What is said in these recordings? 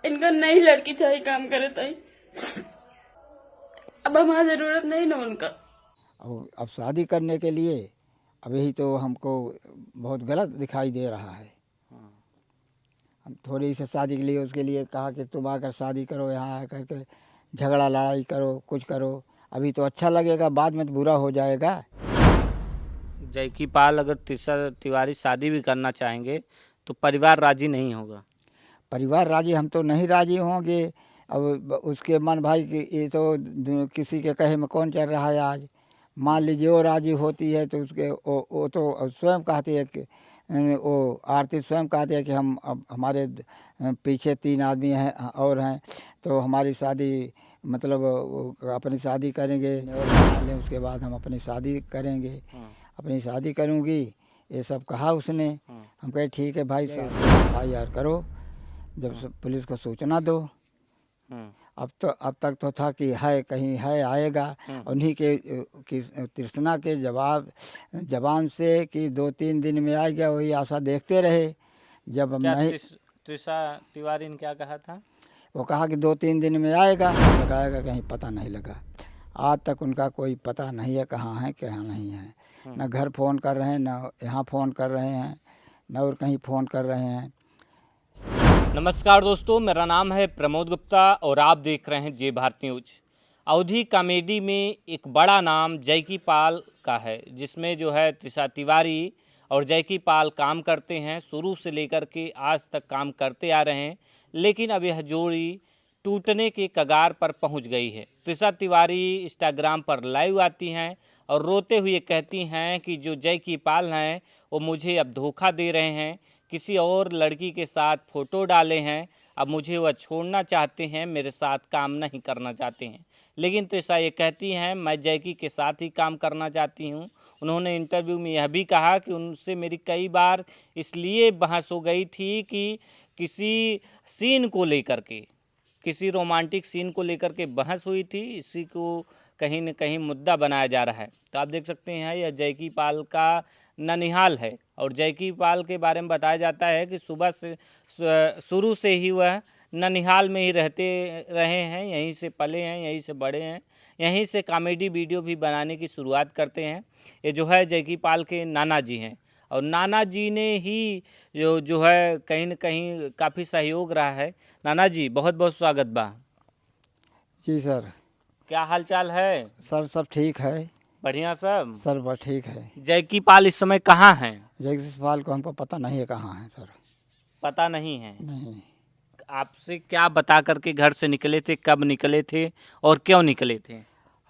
इनका नई लड़की चाहिए काम करे ताई। अब हमारी जरूरत नहीं ना उनका। अब शादी करने के लिए अब यही तो हमको बहुत गलत दिखाई दे रहा है। हम थोड़ी सी शादी के लिए उसके लिए कहा कि तुम आकर शादी करो, यहाँ आकर के झगड़ा लड़ाई करो, कुछ करो। अभी तो अच्छा लगेगा, बाद में तो बुरा हो जाएगा। जैकी पाल अगर त्रिशा तिवारी शादी भी करना चाहेंगे तो परिवार राजी नहीं होगा। परिवार राजी, हम तो नहीं राजी होंगे। अब उसके मन भाई कि ये तो किसी के कहे में कौन चल रहा है आज। मान लीजिए वो राजी होती है तो उसके वो तो स्वयं कहती है कि वो आरती स्वयं कहती है कि हम अब हमारे पीछे 3 आदमी हैं और हैं, तो हमारी शादी मतलब अपनी शादी करेंगे और बना लें, उसके बाद हम अपनी शादी करेंगे, अपनी शादी करूँगी, ये सब कहा उसने। हम कहे ठीक है भाई, FIR करो, जब पुलिस को सूचना दो। अब तक तो था कि है कहीं है आएगा, उन्हीं के तृष्णा के जवान से कि 2-3 दिन में आएगा, वही आशा देखते रहे। जब हम क्या नहीं, त्रिशा तिवारी ने क्या कहा था? वो कहा कि 2-3 दिन में आएगा, लगाएगा, कहीं पता नहीं लगा। आज तक उनका कोई पता नहीं है कहाँ है कहाँ नहीं है। न घर फ़ोन कर रहे हैं, न यहाँ फ़ोन कर रहे हैं, न और कहीं फ़ोन कर रहे हैं। नमस्कार दोस्तों, मेरा नाम है प्रमोद गुप्ता और आप देख रहे हैं जय भारत न्यूज। अवधी कॉमेडी में एक बड़ा नाम जैकी पाल का है, जिसमें जो है त्रिशा तिवारी और जैकी पाल काम करते हैं। शुरू से लेकर के आज तक काम करते आ रहे हैं, लेकिन अब यह जोड़ी टूटने के कगार पर पहुंच गई है। त्रिशा तिवारी इंस्टाग्राम पर लाइव आती हैं और रोते हुए कहती हैं कि जो जैकी पाल हैं वो मुझे अब धोखा दे रहे हैं, किसी और लड़की के साथ फ़ोटो डाले हैं, अब मुझे वह छोड़ना चाहते हैं, मेरे साथ काम नहीं करना चाहते हैं। लेकिन त्रिशा ये कहती हैं मैं जैकी के साथ ही काम करना चाहती हूँ। उन्होंने इंटरव्यू में यह भी कहा कि उनसे मेरी कई बार इसलिए बहस हो गई थी कि किसी सीन को लेकर के, किसी रोमांटिक सीन को लेकर के बहस हुई थी, इसी को कहीं न कहीं मुद्दा बनाया जा रहा है। तो आप देख सकते हैं यह जैकी पाल का ननिहाल है और जैकी पाल के बारे में बताया जाता है कि सुबह से शुरू से ही वह ननिहाल में ही रहते रहे हैं, यहीं से पले हैं, यहीं से बड़े हैं, यहीं से कॉमेडी वीडियो भी बनाने की शुरुआत करते हैं। ये जो है जैकी पाल के नाना जी हैं और नाना जी ने ही जो है कहीं न कहीं काफ़ी सहयोग रहा है। नाना जी बहुत बहुत स्वागत बा। जी सर। क्या हाल चाल है? सर सब ठीक है। बढ़िया सब। सर बस ठीक है। जैकी पाल इस समय कहाँ हैं? जगदीशपाल को हमको पता नहीं है कहाँ है सर। पता नहीं है। नहीं। आपसे क्या बता करके घर से निकले थे, कब निकले थे और क्यों निकले थे?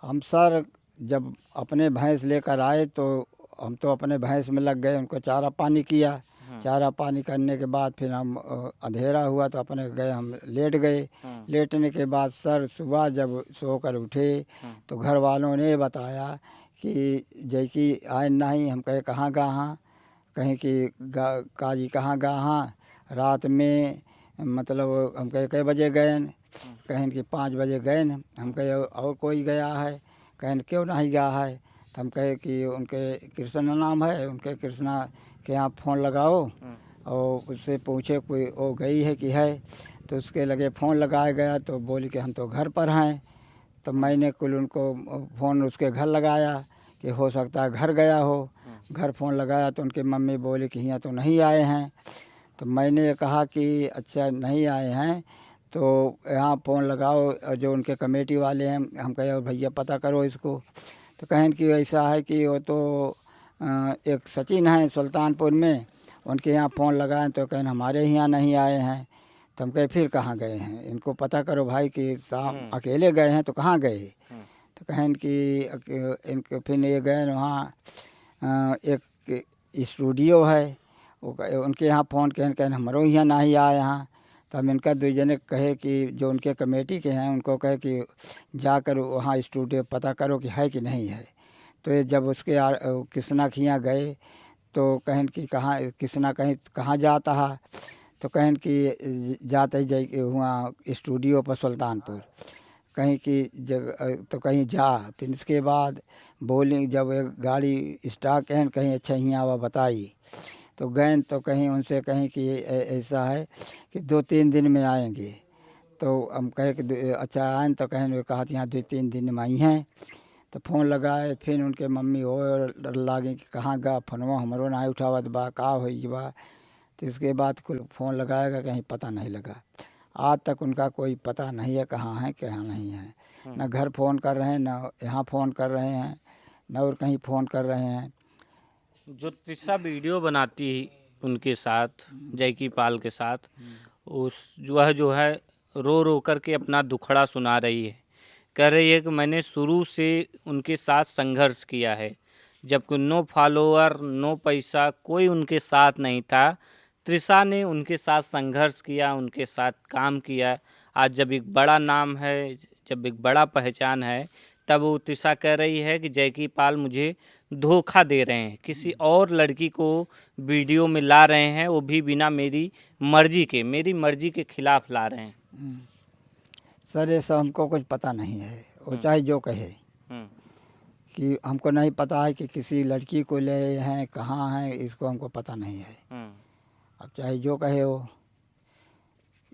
हम सर जब अपने भैंस लेकर आए तो हम तो अपने भैंस में लग गए, उनको चारा पानी किया। चारा पानी करने के बाद फिर हम अंधेरा हुआ तो अपने गए, हम लेट गए। लेटने के बाद सर सुबह जब सोकर उठे तो घर वालों ने बताया कि जैकी आए नहीं। हम कहे कहाँ गहाँ, कहीं कि काजी कहाँ गहाँ रात में, मतलब हम कहे कै बजे गए, कहें कि 5 बजे गए। हम कहे और कोई गया है, कहें क्यों नहीं गया है। तो हम कहे कि उनके कृष्णा नाम है, उनके कृष्णा के यहाँ फ़ोन लगाओ और उससे पूछे कोई वो गई है कि है। तो उसके लगे फ़ोन लगाया गया तो बोली कि हम तो घर पर हैं। तो मैंने कुल उनको फ़ोन उसके घर लगाया कि हो सकता है घर गया हो। घर फ़ोन लगाया तो उनकी मम्मी बोली कि यहाँ तो नहीं आए हैं। तो मैंने कहा कि अच्छा नहीं आए हैं तो यहाँ फ़ोन लगाओ जो उनके कमेटी वाले हैं। हम कहे और भैया पता करो इसको। तो कहें कि ऐसा है कि वो तो एक सचिन है सुल्तानपुर में, उनके यहाँ फ़ोन लगाएं तो कहें हमारे यहाँ नहीं आए हैं। तो हम कहे फिर कहाँ गए हैं, इनको पता करो भाई कि अकेले गए हैं तो कहाँ गए। तो कहें कि इनको फिर ये गए वहाँ एक स्टूडियो है, उनके यहाँ फ़ोन कहें हमारे यहाँ नहीं आए यहाँ। तो हम इनका 2 जने कहे कि जो उनके कमेटी के हैं उनको कहे कि जाकर वहाँ स्टूडियो पता करो कि है कि नहीं है। तो ये जब उसके कृष्णा के यहाँ गए तो कहें कि कहाँ कृष्णा कहीं कहाँ जाता है। तो कहें कि जाते ही वहाँ स्टूडियो पर सुल्तानपुर कहीं की जगह, तो कहीं जा। फिर इसके बाद बोली जब एक गाड़ी स्टार्ट कहीं अच्छा यहाँ वह बताई तो गए। तो कहीं उनसे कहीं कि ऐसा है कि 2-3 दिन में आएंगे। तो हम कहे कि अच्छा आए तो कहें कहा यहाँ 2-3 दिन में आई हैं। तो फ़ोन लगाए, फिर उनके मम्मी हो लागे कि कहाँ गा फोनवा हमरो ना उठावत बा, का होई बा। तो इसके बाद कुल फ़ोन लगाएगा, कहीं पता नहीं लगा। आज तक उनका कोई पता नहीं है कहाँ है कहाँ नहीं है। न घर फ़ोन कर रहे हैं, न यहाँ फ़ोन कर रहे हैं, न और कहीं फ़ोन कर रहे हैं। जो तृषा वीडियो बनाती उनके साथ, जैकी पाल के साथ, उस जो है रो रो करके अपना दुखड़ा सुना रही है। कह रही है कि मैंने शुरू से उनके साथ संघर्ष किया है, जबकि नो फॉलोअर, नो पैसा, कोई उनके साथ नहीं था। तृषा ने उनके साथ संघर्ष किया, उनके साथ काम किया। आज जब एक बड़ा नाम है, जब एक बड़ा पहचान है, तब वो तृषा कह रही है कि जैकी पाल मुझे धोखा दे रहे हैं, किसी और लड़की को वीडियो में ला रहे हैं, वो भी बिना मेरी मर्जी के खिलाफ ला रहे हैं। सर ये सब हमको कुछ पता नहीं है, वो चाहे जो कहे कि हमको नहीं पता है कि किसी लड़की को ले हैं, कहाँ हैं, इसको हमको पता नहीं है। अब चाहे जो कहे वो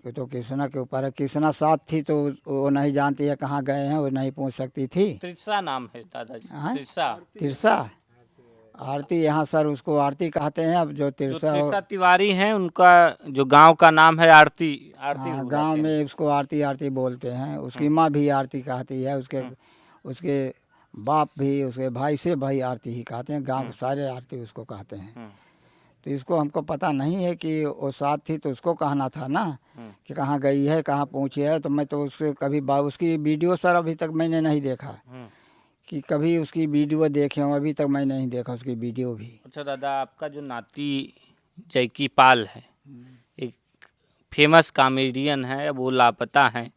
तो कृष्णा के ऊपर है। कृष्णा साथ थी तो वो नहीं जानती है कहाँ गए हैं, वो नहीं पूछ सकती थी। तृषा नाम है दादाजी, तिरसा आरती, यहाँ सर उसको आरती कहते हैं। अब जो तृषा तिवारी हैं, उनका जो गांव का नाम है आरती गांव में उसको आरती आरती बोलते हैं। उसकी माँ भी आरती कहती है, उसके बाप भी, उसके भाई से भाई आरती ही कहते हैं। गांव के सारे आरती उसको कहते हैं। तो इसको हमको पता नहीं है कि वो साथ थी तो उसको कहना था ना कि कहाँ गई है, कहाँ पहुँची है। तो मैं तो उसके कभी उसकी वीडियो सर अभी तक मैंने नहीं देखा कि कभी उसकी वीडियो देखे हूँ, अभी तक मैं नहीं देखा उसकी वीडियो भी। अच्छा दादा, आपका जो नाती जैकी पाल है, एक फेमस कॉमेडियन है, वो लापता है,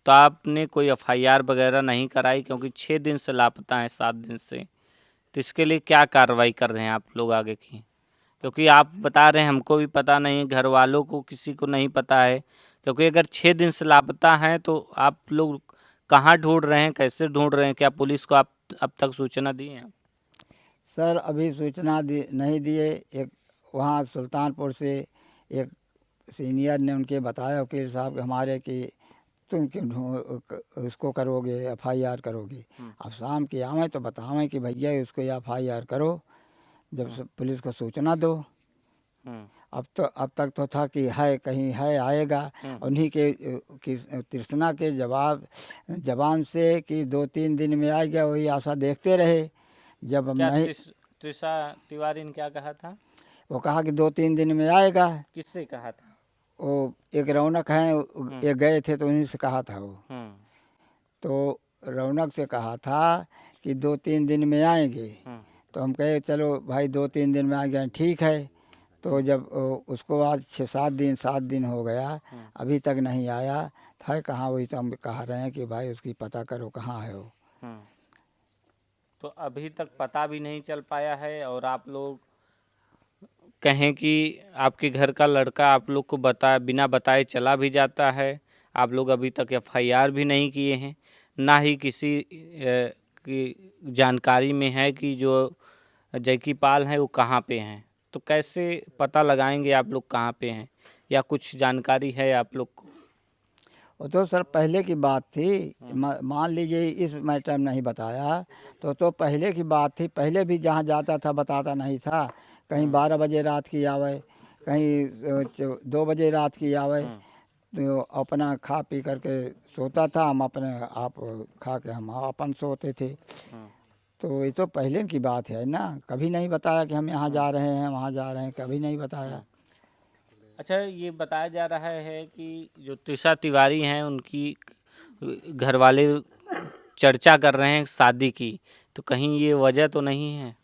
तो आपने कोई एफआईआर वगैरह नहीं कराई? क्योंकि 6 दिन से लापता है, 7 दिन से। तो इसके लिए क्या कार्रवाई कर रहे हैं आप लोग आगे की? क्योंकि आप बता रहे हैं हमको भी पता नहीं, घर वालों को किसी को नहीं पता है। क्योंकि अगर 6 दिन से लापता हैं तो आप लोग कहाँ ढूंढ रहे हैं, कैसे ढूंढ रहे हैं? क्या पुलिस को आप अब तक सूचना दी है? सर अभी सूचना नहीं दिए। एक वहाँ सुल्तानपुर से एक सीनियर ने उनके बताया वकील साहब हमारे कि तुम क्यों उसको करोगे, एफआईआर करोगे। अब शाम की आवें तो बतावें कि भैया इसको एफआईआर करो, जब पुलिस को सूचना दो। अब तक तो था कि है कहीं है आएगा। उन्हीं के तृष्णा के जवान से कि 2-3 दिन में आ गया, वही आशा देखते रहे। जब नहीं, तृषा तिवारी ने क्या कहा था? वो कहा कि 2-3 दिन में आएगा। किससे कहा था? वो एक रौनक है, एक गए थे तो उन्हीं से कहा था वो। तो रौनक से कहा था कि 2-3 दिन में आएंगे। तो हम कहे चलो भाई 2-3 दिन में आ गए, ठीक है। तो जब उसको आज 7 दिन हो गया, अभी तक नहीं आया था। कहाँ, वही तो हम कह रहे हैं कि भाई उसकी पता करो कहाँ है वो। तो अभी तक पता भी नहीं चल पाया है। और आप लोग कहें कि आपके घर का लड़का आप लोग को बिना बताए चला भी जाता है। आप लोग अभी तक एफआईआर भी नहीं किए हैं, ना ही किसी की जानकारी में है कि जो जैकी पाल हैं वो कहाँ पे हैं। तो कैसे पता लगाएंगे आप लोग कहाँ पे हैं, या कुछ जानकारी है आप लोग को? वो तो सर पहले की बात थी। मान लीजिए इस मैटर में नहीं बताया तो पहले की बात थी। पहले भी जहाँ जाता था बताता नहीं था। कहीं 12 बजे रात की आवे, कहीं 2 बजे रात की आवे। तो अपना खा पी करके सोता था, हम अपने आप खा के हम अपन सोते थे। तो ये तो पहले की बात है ना। कभी नहीं बताया कि हम यहाँ जा रहे हैं, वहाँ जा रहे हैं, कभी नहीं बताया। अच्छा, ये बताया जा रहा है कि जो तृषा तिवारी हैं, उनकी घर वाले चर्चा कर रहे हैं शादी की, तो कहीं ये वजह तो नहीं है?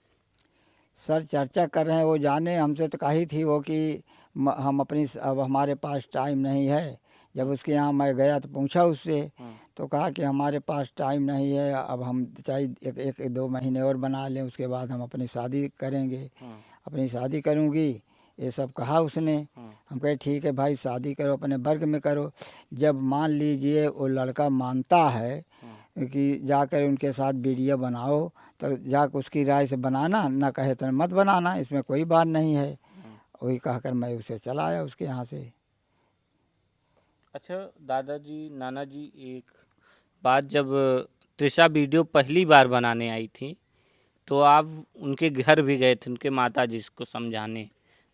सर चर्चा कर रहे हैं, वो जाने। हमसे तो कही थी वो कि हम अब हमारे पास टाइम नहीं है। जब उसके यहाँ मैं गया तो पूछा उससे, तो कहा कि हमारे पास टाइम नहीं है, अब हम चाहे 1-2 महीने और बना लें, उसके बाद हम अपनी शादी करेंगे, अपनी शादी करूँगी, ये सब कहा उसने। हम कहे ठीक है भाई, शादी करो, अपने वर्ग में करो। जब मान लीजिए वो लड़का मानता है कि जाकर उनके साथ वीडियो बनाओ, तो जाकर उसकी राय से बनाना, ना कहे तो मत बनाना, इसमें कोई बात नहीं है। वही कहकर मैं उसे चला आया उसके यहाँ से। अच्छा दादाजी, नाना जी, एक बात, जब तृषा वीडियो पहली बार बनाने आई थी तो आप उनके घर भी गए थे, उनके माता जी को समझाने,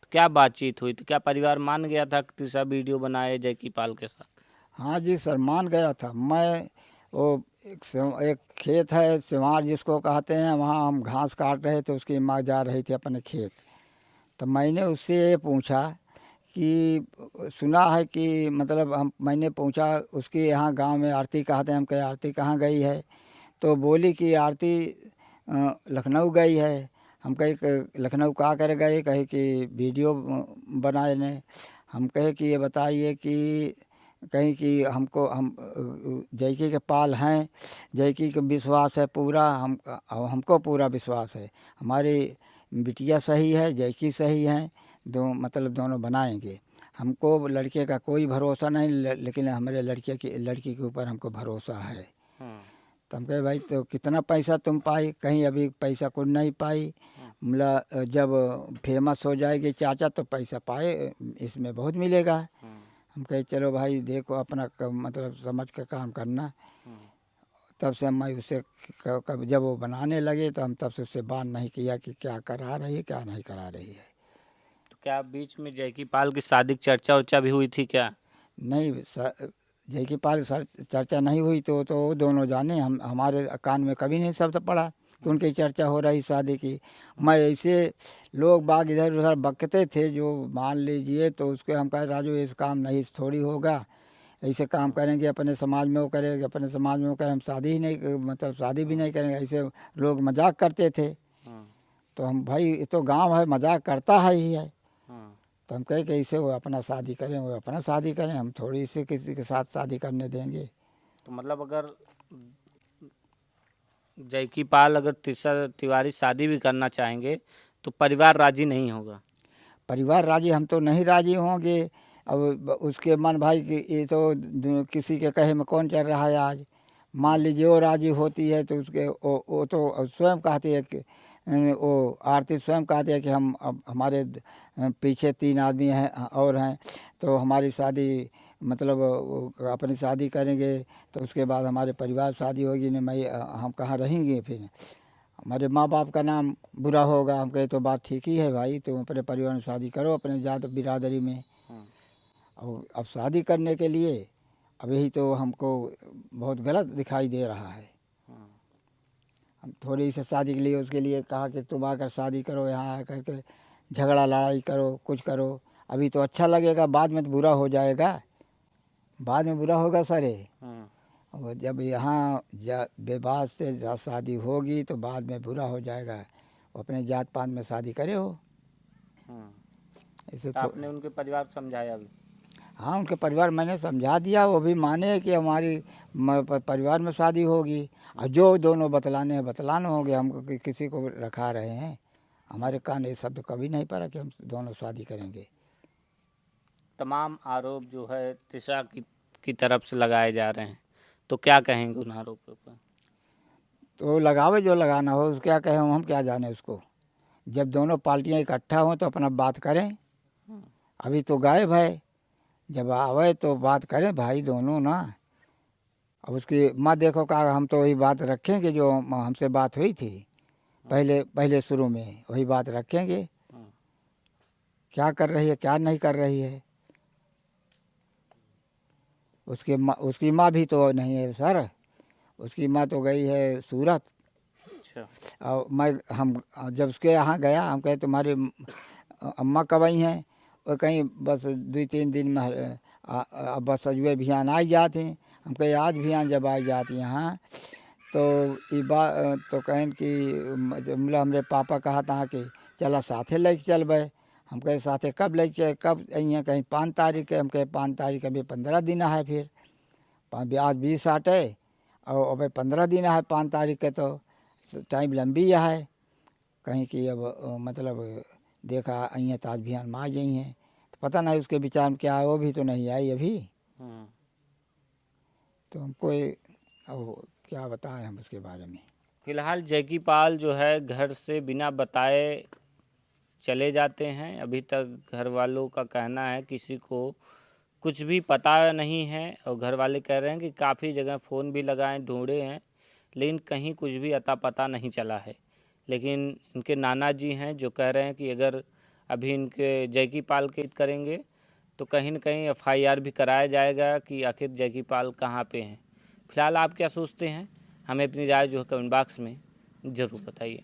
तो क्या बातचीत हुई थी? क्या परिवार मान गया था कि तृषा वीडियो बनाए जैकी पाल के साथ? हाँ जी सर, मान गया था मैं। वो एक खेत है सिवार जिसको कहते हैं, वहाँ हम घास काट रहे थे, उसकी माँ जा रही थी अपने खेत। तो मैंने उससे ये पूछा कि सुना है कि मतलब मैंने पूछा उसके यहाँ गांव में आरती कहते हैं, हम कहे आरती कहाँ गई है? तो बोली कि आरती लखनऊ गई है। हम कहे कि लखनऊ कहाँ कर गए? कहे कि वीडियो बनाए ने। हम कहे कि ये बताइए कि कहीं कि हमको जैकी के पाल हैं, जैकी के विश्वास है पूरा, हमको पूरा विश्वास है, हमारी बिटिया सही है, जैकी सही है, मतलब दोनों बनाएंगे। हमको लड़के का कोई भरोसा नहीं, लेकिन हमारे लड़की के ऊपर हमको भरोसा है। तो हम कहे भाई तो कितना पैसा तुम पाई? कहीं अभी पैसा कुछ नहीं पाई, मतलब जब फेमस हो जाएगी चाचा तो पैसा पाए, इसमें बहुत मिलेगा। हम कहे चलो भाई देखो अपना मतलब समझ के काम करना। तब से मैं उससे कब जब वो बनाने लगे तो हम तब से उससे बात नहीं किया कि क्या करा रही है क्या नहीं करा रही है। तो क्या बीच में जैकी पाल की शादी की चर्चा उर्चा भी हुई थी क्या? नहीं जैकी पाल सर चर्चा नहीं हुई तो वो दोनों जाने, हमारे कान में कभी नहीं शब्द पड़ा कि उनकी चर्चा हो रही शादी की। मैं ऐसे लोग बाग इधर उधर बकते थे जो मान लीजिए, तो उसके हम कहे राजू इस काम नहीं थोड़ी होगा, ऐसे काम करेंगे अपने समाज में वो करेंगे, अपने समाज में वो करें, हम शादी ही नहीं मतलब शादी भी नहीं करेंगे, ऐसे लोग मजाक करते थे। तो हम भाई ये तो गांव है, मजाक करता है ही है। तो हम कहे कि ऐसे वो अपना शादी करें, वो अपना शादी करें, हम थोड़ी से किसी के साथ शादी करने देंगे। तो मतलब अगर जैकी पाल अगर तृषा तिवारी शादी भी करना चाहेंगे तो परिवार राजी नहीं होगा? परिवार राजी, हम तो नहीं राजी होंगे। अब उसके मन भाई कि ये तो किसी के कहे में कौन चल रहा है आज। मान लीजिए वो राजी होती है तो उसके वो तो स्वयं कहती है कि वो आरती स्वयं कहती है कि हम अब हमारे पीछे 3 आदमी हैं और हैं, तो हमारी शादी मतलब वो अपनी शादी करेंगे तो उसके बाद हमारे परिवार शादी होगी नहीं, मैं हम कहाँ रहेंगे, फिर हमारे माँ बाप का नाम बुरा होगा। हम कहे तो बात ठीक ही है भाई, तुम अपने परिवार में शादी करो अपने जात बिरादरी में। और अब शादी करने के लिए अब यही तो हमको बहुत गलत दिखाई दे रहा है। हम थोड़ी सी शादी के लिए उसके लिए कहा कि तुम आकर शादी करो, यहाँ आकर के झगड़ा लड़ाई करो, कुछ करो, अभी तो अच्छा लगेगा, बाद में तो बुरा हो जाएगा, बाद में बुरा होगा सर। और जब यहाँ विवाह से शादी होगी तो बाद में बुरा हो जाएगा। वो अपने जात पात में शादी करे हो ऐसे तो आपने उनके परिवार को समझाया अभी? हाँ उनके परिवार मैंने समझा दिया, वो भी माने कि हमारी परिवार में शादी होगी। और जो दोनों बतलाने हैं बतलाने होंगे, हमको किसी को रखा रहे हैं, हमारे कान ये शब्द कभी नहीं पड़ा कि हम दोनों शादी करेंगे। तमाम आरोप जो है तृषा की तरफ से लगाए जा रहे हैं, तो क्या कहेंगे उन आरोपों पर? तो लगावे जो लगाना हो, उसको क्या कहें, हम क्या जाने उसको। जब दोनों पार्टियां इकट्ठा हों तो अपना बात करें। अभी तो गायब है, जब आवे तो बात करें भाई दोनों ना। अब उसकी माँ देखो कहा हम तो वही बात रखेंगे जो हमसे बात हुई थी पहले पहले शुरू में, वही बात रखेंगे। क्या कर रही है क्या नहीं कर रही है, उसकी माँ भी तो नहीं है सर, उसकी माँ तो गई है सूरत। अच्छा। और हम जब उसके यहाँ गया, हम कहे तुम्हारी अम्मा कब आई हैं? वो कहीं बस 2-3 दिन में बस अजुए बिहान आई जाती। हम कहे आज बिहान जब आई जाती यहाँ तो ये बात तो कहें कि मतलब हमरे पापा कहा था कि चला साथे लेके चल बे। हम कहे साथे कब लेके कब आई हैं? कहीं 5 तारीख के। हम कहे 5 तारीख अभी 15 दिन है, फिर आज 20 आटे और अभी 15 दिन है 5 तारीख के, तो टाइम लंबी है। कहीं कि अब मतलब देखा आई हैं तो आज बिहान में आ गई हैं, तो पता नहीं उसके विचार में क्या है, वो भी तो नहीं आई अभी। तो हमको अब क्या बताएं हम उसके बारे में। फिलहाल जैकी पाल जो है घर से बिना बताए चले जाते हैं। अभी तक घर वालों का कहना है किसी को कुछ भी पता नहीं है। और घर वाले कह रहे हैं कि काफ़ी जगह फ़ोन भी लगाएं, ढूंढे हैं, लेकिन कहीं कुछ भी अता पता नहीं चला है। लेकिन इनके नाना जी हैं जो कह रहे हैं कि अगर अभी इनके जैकी पाल के करेंगे तो कहीं न कहीं FIR भी कराया जाएगा कि आखिर जैकी पाल कहाँ पे हैं। फिलहाल आप क्या सोचते हैं, हमें अपनी राय जो है कमेंट बॉक्स में ज़रूर बताइए।